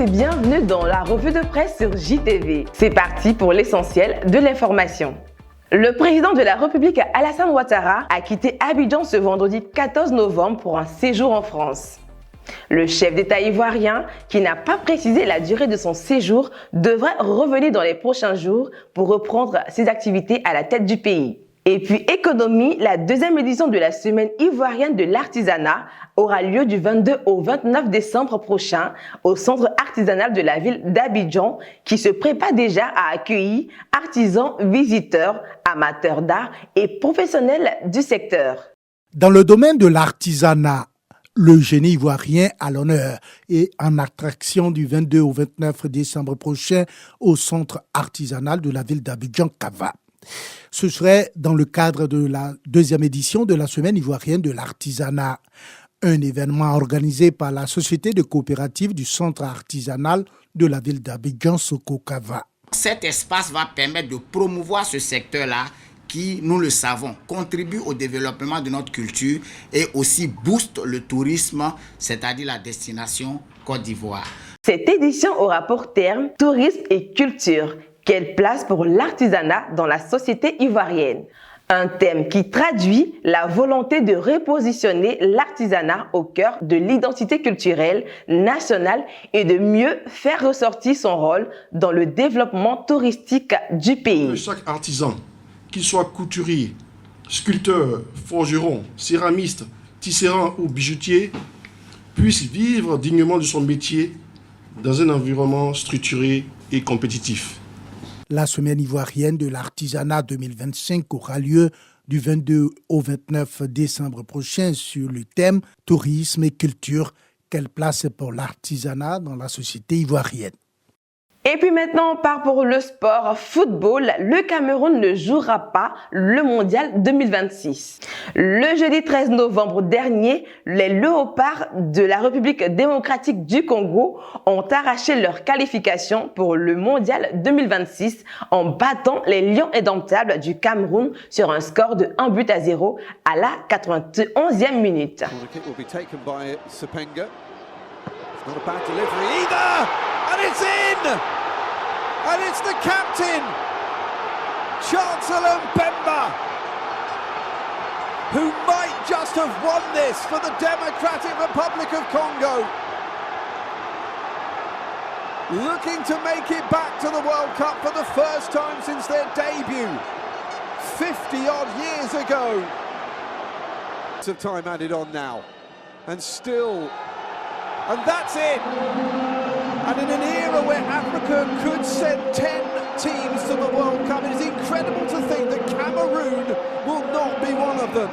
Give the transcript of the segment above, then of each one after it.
et bienvenue dans la revue de presse sur JTV. C'est parti pour l'essentiel de l'information. Le président de la République Alassane Ouattara a quitté Abidjan ce vendredi 14 novembre pour un séjour en France. Le chef d'État ivoirien, qui n'a pas précisé la durée de son séjour, devrait revenir dans les prochains jours pour reprendre ses activités à la tête du pays. Et puis économie, la deuxième édition de la semaine ivoirienne de l'artisanat aura lieu du 22 au 29 décembre prochain au centre artisanal de la ville d'Abidjan qui se prépare déjà à accueillir artisans, visiteurs, amateurs d'art et professionnels du secteur. Dans le domaine de l'artisanat, le génie ivoirien à l'honneur et en attraction du 22 au 29 décembre prochain au centre artisanal de la ville d'Abidjan-Cava. Ce serait dans le cadre de la deuxième édition de la Semaine ivoirienne de l'artisanat, un événement organisé par la Société de coopérative du centre artisanal de la ville d'Abidjan, Soko-Cava. Cet espace va permettre de promouvoir ce secteur-là qui, nous le savons, contribue au développement de notre culture et aussi booste le tourisme, c'est-à-dire la destination Côte d'Ivoire. Cette édition aura pour terme tourisme et culture. Quelle place pour l'artisanat dans la société ivoirienne? Un thème qui traduit la volonté de repositionner l'artisanat au cœur de l'identité culturelle nationale et de mieux faire ressortir son rôle dans le développement touristique du pays. Chaque artisan, qu'il soit couturier, sculpteur, forgeron, céramiste, tisserand ou bijoutier, puisse vivre dignement de son métier dans un environnement structuré et compétitif. La semaine ivoirienne de l'artisanat 2025 aura lieu du 22 au 29 décembre prochain sur le thème tourisme et culture. Quelle place pour l'artisanat dans la société ivoirienne? Et puis maintenant, on part pour le sport football. Le Cameroun ne jouera pas le mondial 2026. Le jeudi 13 novembre dernier, les Léopards de la République démocratique du Congo ont arraché leur qualification pour le mondial 2026 en battant les Lions indomptables du Cameroun sur un score de 1-0 à la 91e minute. And it's in! And it's the captain, Chancellor Mbemba, who might just have won this for the Democratic Republic of Congo. Looking to make it back to the World Cup for the first time since their debut, 50-odd years ago. Of time added on now, and still, and that's it! And in an era where Africa could send 10 teams to the World Cup, it is incredible to think that Cameroon will not be one of them.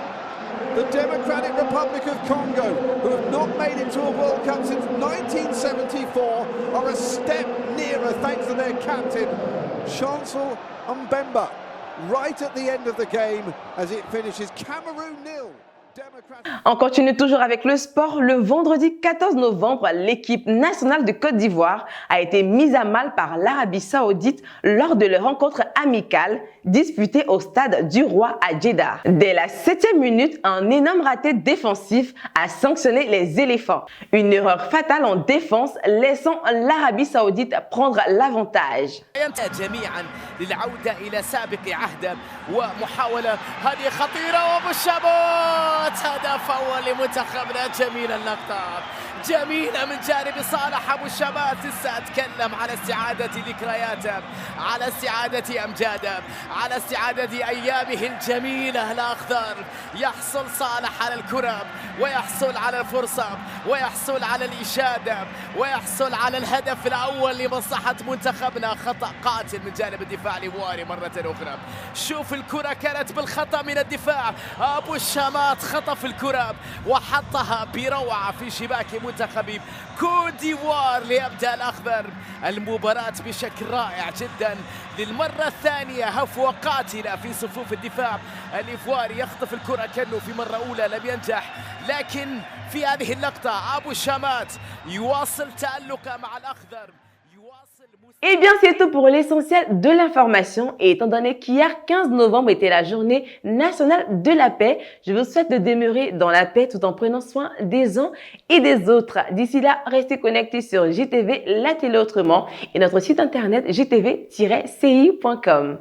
The Democratic Republic of Congo, who have not made it to a World Cup since 1974, are a step nearer thanks to their captain, Chancellor Mbemba, right at the end of the game as it finishes Cameroon 0. On continue toujours avec le sport. Le vendredi 14 novembre, l'équipe nationale de Côte d'Ivoire a été mise à mal par l'Arabie Saoudite lors de leur rencontre amicale disputée au stade du Roi à Jeddah. Dès la 7e minute, un énorme raté défensif a sanctionné les éléphants. Une erreur fatale en défense laissant l'Arabie Saoudite prendre l'avantage. هدف أول لمنتخبنا. جميل اللقطة، جميلة من جانب صالح أبو الشمات. لسه أتكلم على استعادة ذكرياته، على استعادة أمجاده، على استعادة أيامه الجميلة الأخضر. يحصل صالح على الكرة ويحصل على الفرصة ويحصل على الإشادة ويحصل على الهدف الأول لمصلحة منتخبنا. خطأ قاتل من جانب الدفاع الإيفواري مرة أخرى. شوف الكرة كانت بالخطأ من الدفاع. أبو الشمات خطف الكرة وحطها بروعة في شباك منتخب كوت ديفوار ليبدأ الأخضر المباراة بشكل رائع جدا. للمرة الثانية هفوة قاتلة في صفوف الدفاع الإيفواري. يخطف الكرة كأنه في مرة أولى لم ينجح، لكن في هذه اللقطة أبو الشمات يواصل تألقه مع الأخضر، يواصل Eh bien, c'est tout pour l'essentiel de l'information. Et étant donné qu'hier, 15 novembre, était la journée nationale de la paix, je vous souhaite de demeurer dans la paix tout en prenant soin des uns et des autres. D'ici là, restez connectés sur JTV, la télé autrement, et notre site internet jtv-ci.com.